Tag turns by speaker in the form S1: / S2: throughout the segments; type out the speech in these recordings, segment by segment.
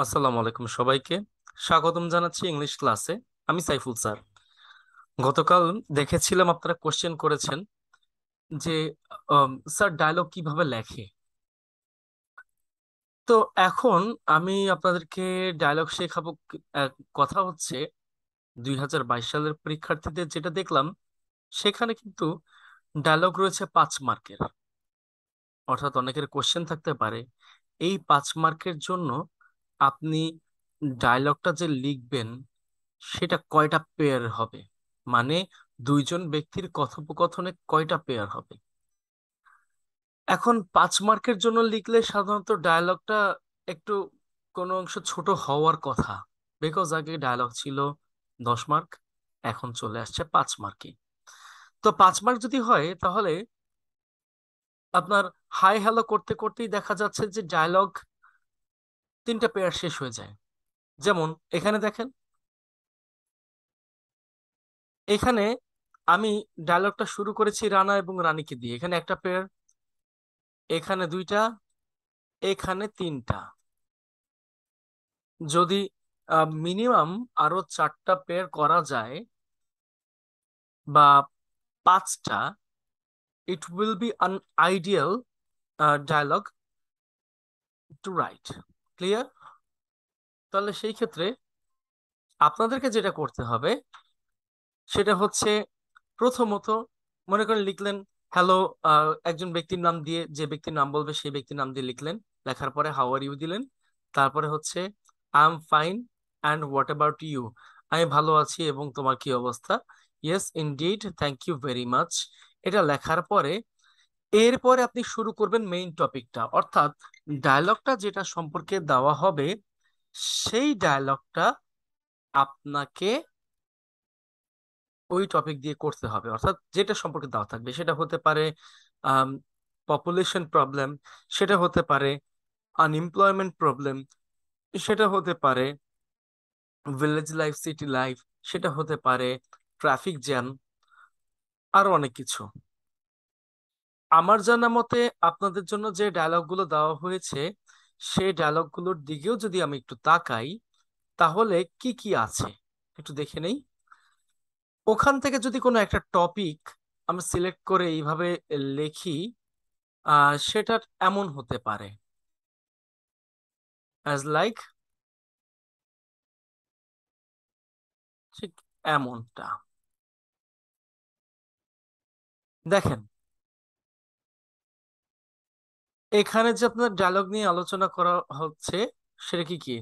S1: আসসালামু আলাইকুম সবাইকে। স্বাগতম জানাচ্ছি ইংলিশ ক্লাসে। আমি সাইফুল স্যার। গতকাল দেখেছিলাম আপনারা কোশ্চেন করেছেন যে স্যার ডায়লগ কিভাবে লেখে। তো এখন আমি আপনাদেরকে ডায়লগ শেখাবো। কথা হচ্ছে 2022 সালের পরীক্ষার্থীদের যেটা দেখলাম, সেখানে কিন্তু ডায়লগ রয়েছে 5 মার্কের। অর্থাৎ অনেকের কোশ্চেন থাকতে পারে এই 5 মার্কের জন্য আপনি ডায়লগটা যে লিখবেন সেটা কয়টা পেয়ার হবে, মানে দুইজন ব্যক্তির কথোপকথনে কয়টা পেয়ার হবে। এখন 5 মার্কের জন্য লিখলে সাধারণত ডায়লগটা একটু কোনো অংশ ছোট হওয়ার কথা, বিকজ আগে ডায়লগ ছিল 10 মার্ক, এখন চলে আসছে 5 মার্কে। তো 5 মার্ক যদি হয় তাহলে আপনার হাই হ্যালো করতে করতেই দেখা যাচ্ছে যে ডায়লগ 3টা পেয়ার শেষ হয়ে যায়। যেমন এখানে দেখেন, এখানে আমি ডায়লগটা শুরু করেছি রানা এবং রানীকে দিয়ে, এখানে একটা পেয়ার, এখানে দুইটা, এখানে তিনটা। যদি মিনিমাম আরো 4টা পেয়ার করা যায় বা 5টা, it will be an ideal dialogue to write. Clear? তাহলে সেই ক্ষেত্রে আপনাদেরকে যেটা করতে হবে সেটা হচ্ছে, প্রথমত মনে করেন লিখলেন হ্যালো, একজন ব্যক্তির নাম দিয়ে, যে ব্যক্তির নাম বলবে সেই ব্যক্তির নাম দিয়ে লিখলেন। লেখার পরে হাউ আর ইউ দিলেন। তারপরে হচ্ছে I am fine and what about you, আমি ভালো আছি এবং তোমার কি অবস্থা। Yes indeed, thank you very much. এটা লেখার পরে এরপরে আপনি শুরু করবেন মেইন টপিকটা, অর্থাৎ ডায়লগটা যেটা সম্পর্কে দেওয়া হবে সেই ডায়লগটা আপনাকে ওই টপিক দিয়ে করতে হবে। অর্থাৎ যেটা সম্পর্কে দেওয়া থাকবে সেটা হতে পারে পপুলেশন প্রবলেম, সেটা হতে পারে আনএমপ্লয়মেন্ট প্রবলেম, সেটা হতে পারে ভিলেজ লাইফ, সিটি লাইফ, সেটা হতে পারে ট্রাফিক জ্যাম, আরো অনেক কিছু। আমার জানা মতে আপনাদের জন্য যে ডায়লগগুলো দেওয়া হয়েছে সেই ডায়লগগুলোর দিকেও যদি আমি একটু তাকাই তাহলে কি কি আছে একটু দেখে নেই। ওখান থেকে যদি কোনো একটা টপিক আমরা সিলেক্ট করে এইভাবে লিখি, সেটা এমন হতে পারে অ্যাজ লাইক, ঠিক এমনটা। দেখেন, এখানে যে আপনার ডায়লগ নিয়ে আলোচনা করা হচ্ছে সেটা কি কি: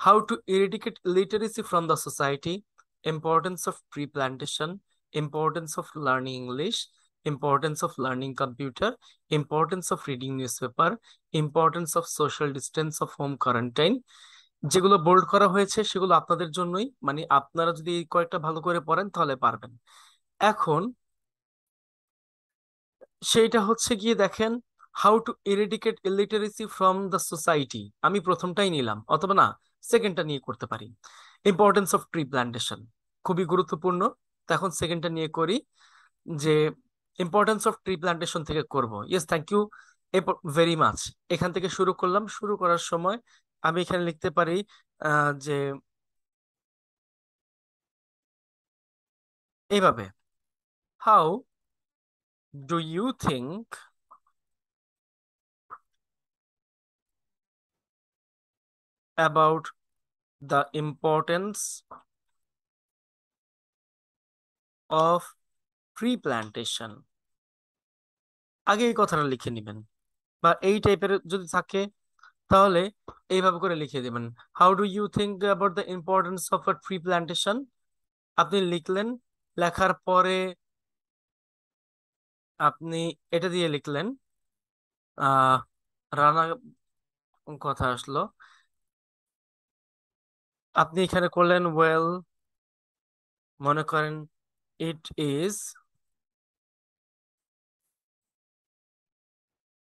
S1: how to eradicate literacy from the society, importance of tree plantation, importance of learning English, importance of learning computer, importance of reading newspaper, importance of social distance of home quarantine. যেগুলো bold করা হয়েছে সেগুলো আপনাদের জন্যই, মানে আপনারা যদি এই কয়েকটা ভালো করে পড়েন তাহলে পারবেন। এখন সেইটা হচ্ছে গিয়ে দেখেন, how to eradicate illiteracy from the society, আমি প্রথমটাই নিলাম, অথবা না সেকেন্ডটা নিয়ে করতে পারি। ইম্পর্টেন্স অফ ট্রি প্ল্যান্টেশন খুবই গুরুত্বপূর্ণ, তো এখন সেকেন্ডটা নিয়ে করি, যে ইম্পর্টেন্স অফ ট্রি প্ল্যান্টেশন থেকে করব। Yes thank you very much. এখান থেকে শুরু করলাম, শুরু করার সময় আমি এখানে লিখতে পারি যে এইভাবে, how do you think about the importance of tree plantation. আগে এই কথাটা লিখে নিবেন, বা এই টাইপের যদি থাকে তাহলে এইভাবে করে লিখে দিবেন, how do you think about the importance of a tree plantation. আপনি লিখলেন, লেখার পরে আপনি এটা দিয়ে লিখলেন, আহ রানা কথা আসলো, আপনি এখানে করলেন ওয়েল, মনে করেন ইট ইজ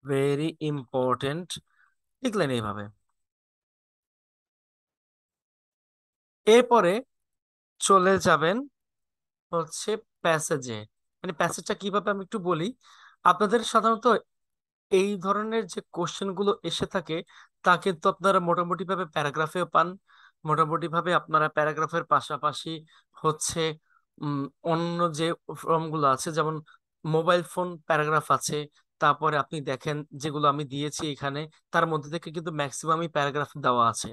S1: ভেরি ইম্পর্টেন্ট, লিখলেন এইভাবে। এরপরে চলে যাবেন হচ্ছে প্যাসেজে। মানে প্যাসেজটা কিভাবে আমি একটু বলি আপনাদের। সাধারণত এই ধরনের যে কোশ্চেন গুলো এসে থাকে তা কিন্তু আপনারা মোটামুটি ভাবে প্যারাগ্রাফেও পান। মোটামুটি ভাবে আপনারা প্যারাগ্রাফের পাশাপাশি হচ্ছে উম, অন্য যে ফর্ম গুলো আছে, যেমন মোবাইল ফোন প্যারাগ্রাফ আছে। তারপরে আপনি দেখেন যেগুলো আমি দিয়েছি এখানে, তার মধ্যে থেকে কিন্তু ম্যাক্সিমামই প্যারাগ্রাফ দেওয়া আছে।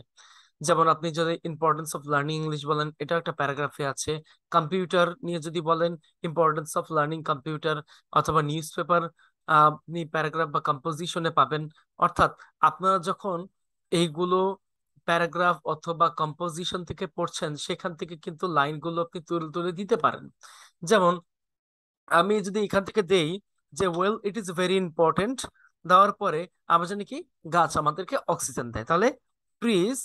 S1: যেমন আপনি যদি ইম্পর্টেন্স অফ লার্নিং ইংলিশ বলেন, এটা একটা প্যারাগ্রাফে আছে। কম্পিউটার নিয়ে যদি বলেন, ইম্পর্টেন্স অফ লার্নিং কম্পিউটার, অথবা নিউজ পেপার, আপনি প্যারাগ্রাফ বা কম্পোজিশনে পাবেন। অর্থাৎ আপনারা যখন এইগুলো প্যারাগ্রাফ অথবা কম্পোজিশন থেকে পড়ছেন, সেখান থেকে কিন্তু লাইনগুলো আপনি তুলে তুলে দিতে পারেন। যেমন আমি যদি এখান থেকে দেই যে well it is very important, দেওয়ার পরে আমরা জানি কি গাছ আমাদেরকে অক্সিজেন দেয়, তাহলে trees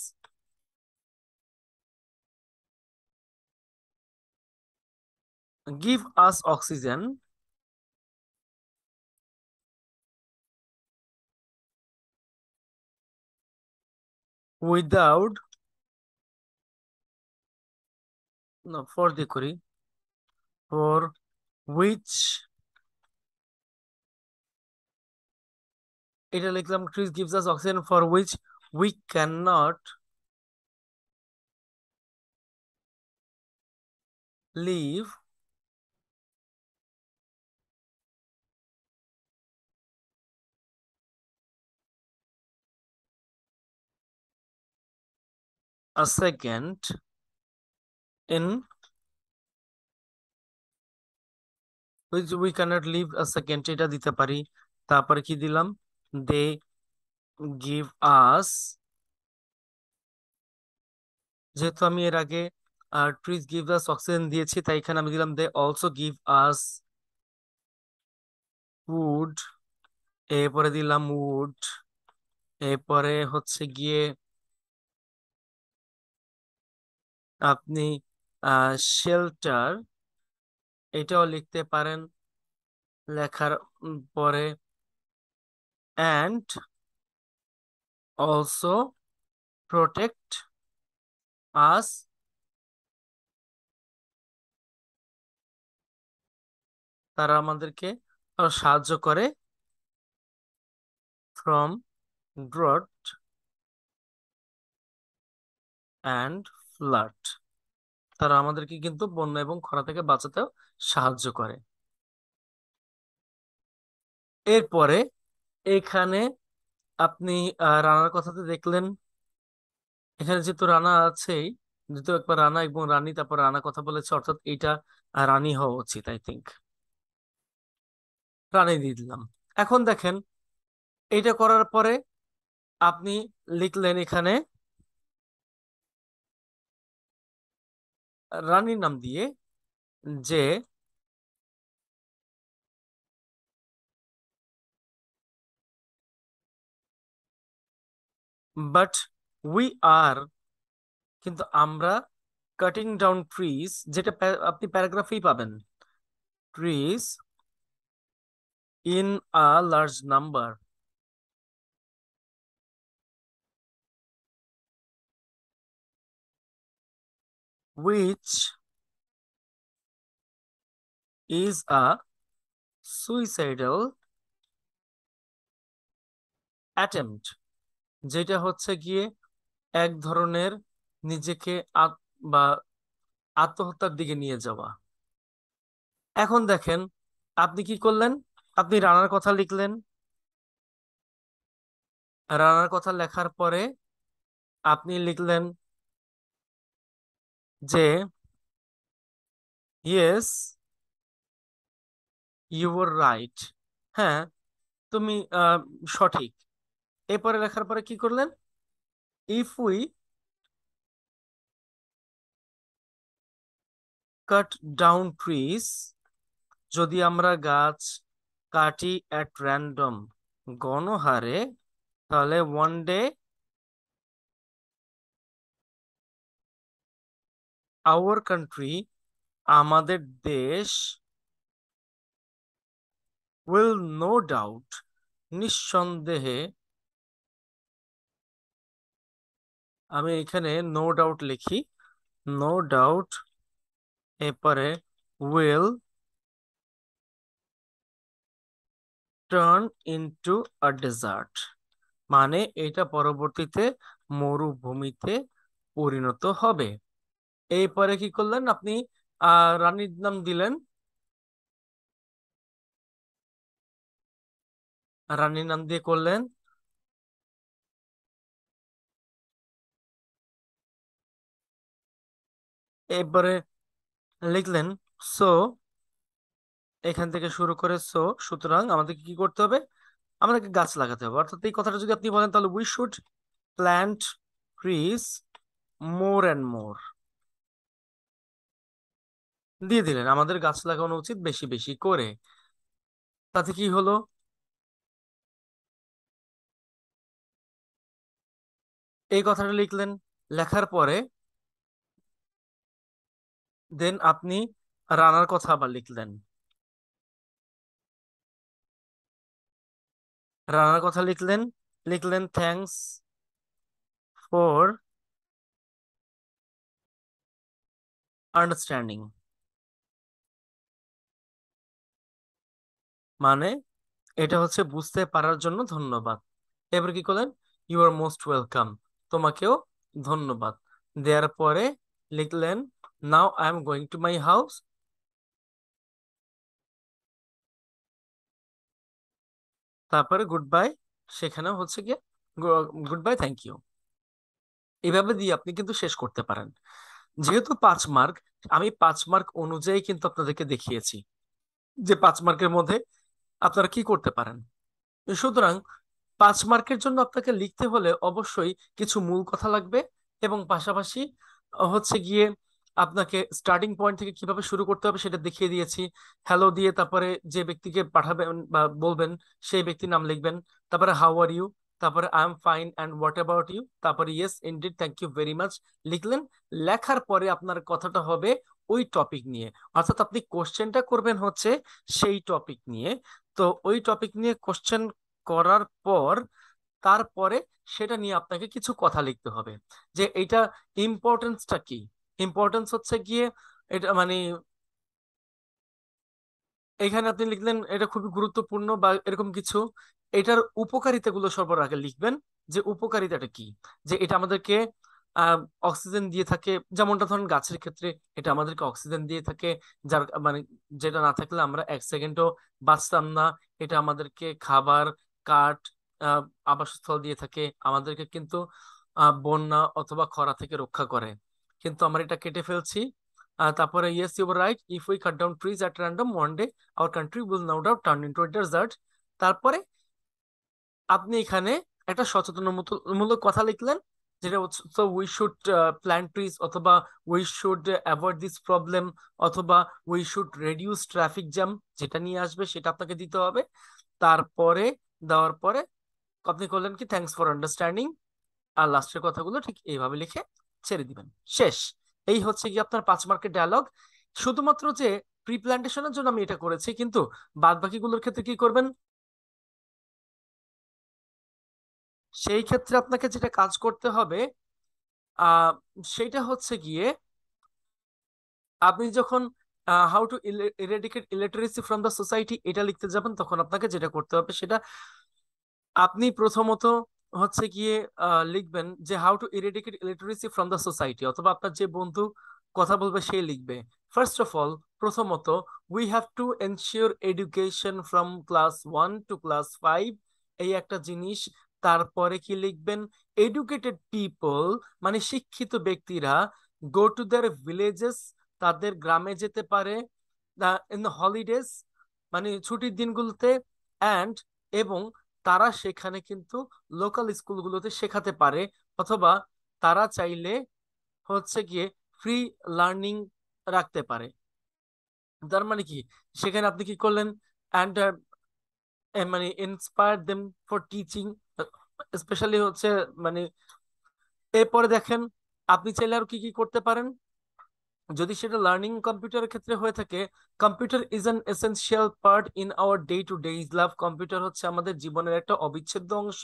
S1: give us oxygen without, no, for দিয়ে করি, for which, এটা লিখলাম trees gives us oxygen for which we cannot live a second in, which we cannot live a second, এটা দিতে পারি। তারপরে কি দিলাম, they give us, যেহেতু আমি এর আগে trees give us oxygen দিয়েছি, তাই এখানে আমি দিলাম they also give us wood, এরপরে দিলাম wood, এরপরে হচ্ছে গিয়ে আপনি শেল্টার, এটাও লিখতে পারেন লেখার পরে, অ্যান্ড অলসো প্রোটেক্ট আস, তারা আমাদেরকে সাহায্য করে, ফ্রম ড্রট অ্যান্ড ফ্লাড, তারা আমাদেরকে কিন্তু বন্যা এবং খরা থেকে বাঁচাতেও সাহায্য করে। এরপরে এখানে আপনি রানার কথাতে দেখলেন, এখানে যেহেতু রানা আছেই, যেহেতু একবার রানা এবং রানী তারপর রানা কথা বলেছে, অর্থাৎ এইটা রানী হওয়া উচিত, আই থিঙ্ক রানী দিয়ে দিলাম। এখন দেখেন এইটা করার পরে আপনি লিখলেন এখানে রানীর নাম দিয়ে যে বাট উই আর, কিন্তু আমরা কাটিং ডাউন ট্রিজ, যেটা আপনি প্যারাগ্রাফেই পাবেন, trees in a large number, which is a suicidal attempt, যেটা হচ্ছে গিয়ে এক ধরনের নিজেকে বা আত্মহত্যার দিকে নিয়ে যাওয়া। এখন দেখেন আপনি কি করলেন, আপনি রানার কথা লিখলেন, রানার কথা লেখার পরে আপনি লিখলেন যে ইয়েস ইউ আর রাইট, হ্যাঁ তুমি সঠিক। এরপরে লেখার পরে কি করলেন, if we cut down trees, যদি আমরা গাছ কাটি অ্যাট র্যান্ডম, গণহারে, তাহলে ওয়ান ডে আওয়ার কান্ট্রি, আমাদের দেশ, উইল নো ডাউট, নিঃসন্দেহে, আমি এখানে নো ডাউট লিখি, নো ডাউট, এরপরে will turn into a desert, মানে এটা পরবর্তীতে মরুভূমিতে পরিণত হবে। এরপরে কি করলেন আপনি? রানীর নাম দিলেন, রানীর নাম দিয়ে করলেন। এরপরে লিখলেন সো, এখান থেকে শুরু করে সো, সুতরাং আমাদেরকে কি করতে হবে? আমাদেরকে গাছ লাগাতে হবে। অর্থাৎ এই কথাটা যদি আপনি বলেন তাহলে we should plant trees more and more, দিয়ে দিলেন আমাদের গাছ লাগানো উচিত বেশি বেশি করে। তাতে কি হলো? এই কথাটা লিখলেন, লেখার পরে দেন আপনি রানার কথা আবার লিখলেন। রানার কথা লিখলেন, লিখলেন থ্যাঙ্কস ফর আন্ডারস্ট্যান্ডিং, মানে এটা হচ্ছে বুঝতে পারার জন্য ধন্যবাদ। এবার কি করলেন? ইউ আর মোস্ট ওয়েলকাম, তোমাকেও ধন্যবাদ। দেওয়ার পরে লিখলেন now I am going to my house, তারপরে গুড বাই, সেখানেও হচ্ছে গিয়ে গুড বাই, থ্যাংক ইউ। এভাবে দিয়ে আপনি কিন্তু শেষ করতে পারেন। যেহেতু 5 মার্ক, আমি 5 মার্ক অনুযায়ী কিন্তু আপনাদেরকে দেখিয়েছি যে 5 মার্কের মধ্যে আপনারা কি করতে পারেন। সুতরাং 5 মার্কের জন্য আপনাকে লিখতে হলে অবশ্যই কিছু মূল কথা লাগবে, এবং পাশাপাশি হচ্ছে গিয়ে আপনাকে স্টার্টিং পয়েন্ট থেকে কিভাবে শুরু করতে হবে সেটা দেখিয়ে দিয়েছি। হ্যালো দিয়ে তারপরে যে ব্যক্তিকে পাঠাবেন বা বলবেন সেই ব্যক্তির নাম লিখবেন, তারপরে হাউ আর ইউ, তারপরে I am fine and what about you, তারপরে yes indeed thank you very much লিখলেন। লেখার পরে আপনার কথাটা হবে ওই টপিক নিয়ে, অর্থাৎ আপনি কোশ্চেনটা করবেন হচ্ছে সেই টপিক নিয়ে। তো ওই টপিক নিয়ে কোশ্চেন করার পর তারপরে সেটা নিয়ে আপনাকে কিছু কথা লিখতে হবে, যে এটা ইম্পর্টেন্সটা কি। ইম্পর্টেন্স হচ্ছে গিয়ে এটা মানে এখানে আপনি লিখলেন এটা খুবই গুরুত্বপূর্ণ বা এরকম কিছু। এটার উপকারিতাগুলো সবার আগে লিখবেন, যে উপকারিতাটা কি, যে এটা আমাদেরকে আহ অক্সিজেন দিয়ে থাকে, যেমনটা ধরেন গাছের ক্ষেত্রে এটা আমাদেরকে অক্সিজেন দিয়ে থাকে, যার মানে যেটা না থাকলে আমরা 1 সেকেন্ডও বাঁচতাম না। এটা আমাদেরকে খাবার, কাঠ, আহ আবাসস্থল দিয়ে থাকে, আমাদেরকে কিন্তু বন্যা অথবা খরা থেকে রক্ষা করে। কিন্তু আমরা এটা কেটে ফেলছি। তারপরে yes you right, if we cut down trees at random one day our country will no doubt turn into a desert. তারপরে আপনি এখানে একটা সচেতনমূলক কথা লিখলেন, যেটা হচ্ছে so we should plant trees, অথবা we should avoid this problem, অথবা we should reduce traffic jam, যেটা নিয়ে আসবে সেটা আপনাকে দিতে হবে। তারপরে দেওয়ার পরে আপনি করলেন কি থ্যাঙ্কস ফর আন্ডারস্ট্যান্ডিং, আর লাস্টের কথাগুলো ঠিক এইভাবে লিখে ছেড়ে দিবেন। শেষ। এই হচ্ছে কি আপনার 5 মার্কের ডায়লগ। শুধুমাত্র যে প্রি প্ল্যান্টেশনের জন্য আমি এটা করেছি, কিন্তু বাদ বাকিগুলোর ক্ষেত্রে কি করবেন? সেই ক্ষেত্রে আপনাকে যেটা কাজ করতে হবে আহ সেটা হচ্ছে গিয়ে আপনি যখন how to eradicate illiteracy from the society এটা লিখতে যাবেন, তখন আপনাকে যেটা করতে হবে সেটা আপনি প্রথমত হচ্ছে গিয়ে লিখবেন যে how to eradicate illiteracy from the society, অথবা আপনার যে বন্ধু কথা বলবে সে লিখবে ফার্স্ট অফ অল, প্রথমত we have to ensure education from class 1 to class 5, এই একটা জিনিস। তারপরে কি লিখবেন? এডুকেটেড পিপল, মানে শিক্ষিত ব্যক্তিরা গো টু দেয়ার ভিলেজেস, তাদের গ্রামে যেতে পারে ইন দ্য হলিডেজ, মানে ছুটির দিনগুলোতে, অ্যান্ড এবং তারা সেখানে কিন্তু লোকাল স্কুলগুলোতে শেখাতে পারে, অথবা তারা চাইলে হচ্ছে গিয়ে ফ্রি লার্নিং রাখতে পারে। তার মানে কি, সেখানে আপনি কি করলেন? অ্যান্ড মানে inspire them for teaching, specially হচ্ছে মানে এরপরে দেখেন আপনি চাইলে আর কি কি করতে পারেন। যদি সেটা লার্নিং কম্পিউটারের ক্ষেত্রে হয়ে থাকে, computer is an essential part in our day to day life, computer হচ্ছে আমাদের জীবনের একটা অবিচ্ছেদ্য অংশ।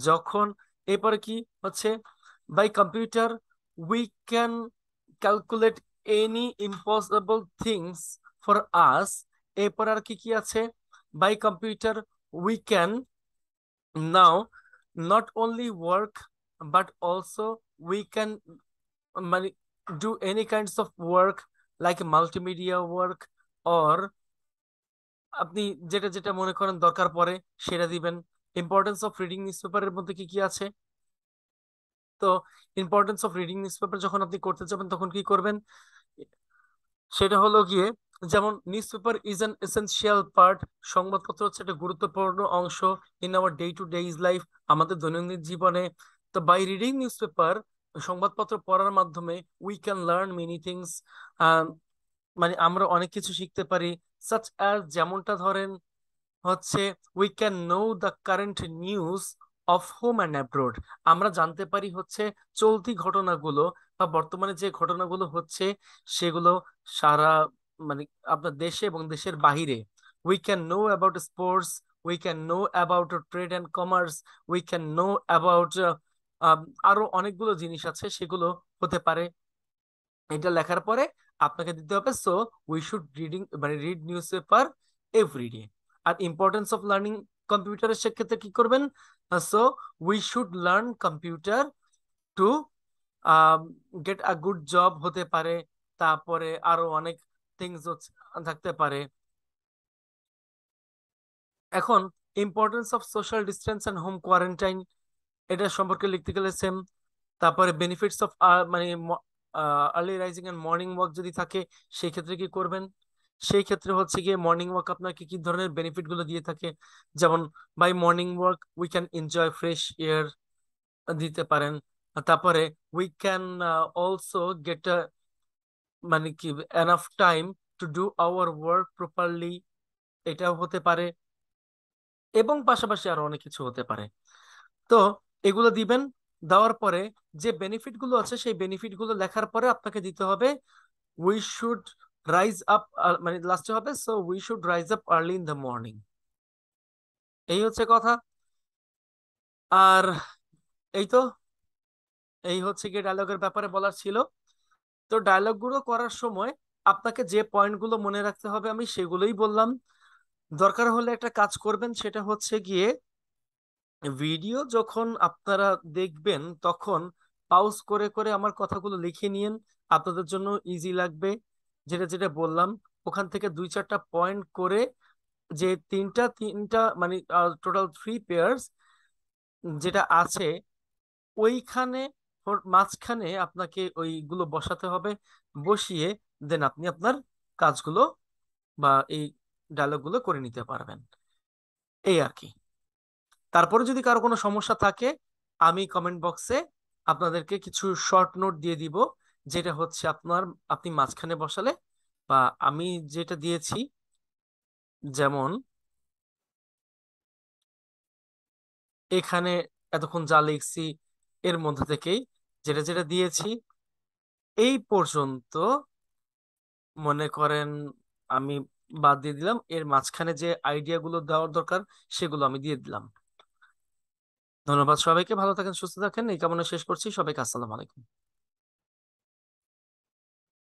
S1: যখন এরপরে কি হচ্ছে, by computer we can calculate any impossible things for us. এরপর আর কি কি আছে? By computer we can now not only work but also we can মানে do any kinds of work like multimedia work or আপনি যেটা যেটা মনে করেন দরকার পড়ে সেটা দিবেন। ইম্পর্টেন্স অফ রিডিং নিউজপেপারের মধ্যে কি কি আছে? তো ইম্পর্টেন্স অফ রিডিং নিউজপেপার যখন আপনি করতে যাবেন তখন কি করবেন, সেটা হলো গিয়ে যেমন newspaper is an essential part, সংবাদপত্র হচ্ছে একটা গুরুত্বপূর্ণ অংশ in our day to days life, আমাদের দৈনন্দিন জীবনে। তো বাই রিডিং নিউজপেপার, সংবাদপত্র পড়ার মাধ্যমে we can learn many things, মানে আমরা অনেক কিছু শিখতে পারি। সাচ অ্যাজ যেমনটা ধরেন হচ্ছে we can know the current news of home and abroad, আমরা জানতে পারি হচ্ছে চলতি ঘটনাগুলো বা বর্তমানে যে ঘটনাগুলো হচ্ছে সেগুলো সারা মানে আপনার দেশে এবং দেশের বাহিরে। We can know about sports, we can know about trade and commerce, we can know about আরো অনেকগুলো জিনিস আছে সেগুলো হতে পারে। এটা লেখার পরে আপনাকে দিতে হবে সো উই শুড রিডিং মানে রিড নিউজ পেপার এভরিডে। আর ইম্পর্টেন্স অফ লার্নিং কম্পিউটারের সেক্ষেত্রে কি করবেন, so we should learn computer to get a good job হতে পারে, তারপরে আরো অনেক থিংস থাকতে পারে। এখন importance of social distance and home quarantine, এটা সম্পর্কে লিখতে গেলে সেম। তারপরে বেনিফিটস অফ মানে early rising and morning walk যদি থাকে সেই ক্ষেত্রে কি করবেন, সেই ক্ষেত্রে হচ্ছে গিয়ে মর্নিং ওয়াক আপনাকে কি ধরনের বেনিফিট গুলো দিয়ে থাকে, যেমন by morning walk we can enjoy fresh air দিতে পারেন। তারপরে উই ক্যান অলসো গেট মানে কি enough time to do our work properly, এটাও হতে পারে। এবং পাশাপাশি আরো অনেক কিছু হতে পারে। তো এগুলো দিবেন, দেওয়ার পরে যে বেনিফিট গুলো আছে সেই বেনিফিট গুলো লেখার পরে আপনাকে দিতে হবে উই শুড রাইজ আপ, মানে লাস্টে হবে so we should rise up early in the morning. এই হচ্ছে কথা। আর এই তো, এই হচ্ছে গিয়ে ডায়লগের ব্যাপারে বলার ছিল। তো ডায়লগ গুলো করার সময় আপনাকে যে পয়েন্ট গুলো মনে রাখতে হবে আমি সেগুলোই বললাম। দরকার হলে একটা কাজ করবেন, সেটা হচ্ছে গিয়ে ভিডিও যখন আপনারা দেখবেন তখন পাউজ করে করে আমার কথাগুলো লিখে নিন, আপনাদের জন্য ইজি লাগবে। যেটা যেটা বললাম ওখান থেকে দুই চারটা পয়েন্ট করে, যে তিনটা তিনটা মানে টোটাল 3 পেয়ার্স যেটা আছে ওইখানে মাঝখানে আপনাকে ওইগুলো বসাতে হবে, বসিয়ে দেন আপনি আপনার কাজগুলো বা এই ডায়লগগুলো করে নিতে পারবেন। এই আর কি। তারপরে যদি কারো কোনো সমস্যা থাকে আমি কমেন্ট বক্সে আপনাদেরকে কিছু শর্ট নোট দিয়ে দিব, যেটা হচ্ছে আপনি মাঝখানে বসালে বা আমি যেটা দিয়েছি, যেমন এখানে এতক্ষণ যা লিখছি এর মধ্যে থেকেই যেটা যেটা দিয়েছি এই পর্যন্ত মনে করেন আমি বাদ দিয়ে দিলাম, এর মাঝখানে যে আইডিয়া গুলো দেওয়ার দরকার সেগুলো আমি দিয়ে দিলাম। ধন্যবাদ সবাইকে, ভালো থাকেন সুস্থ থাকেন এই কামনা শেষ করছি, সবাইকে আসসালামু আলাইকুম।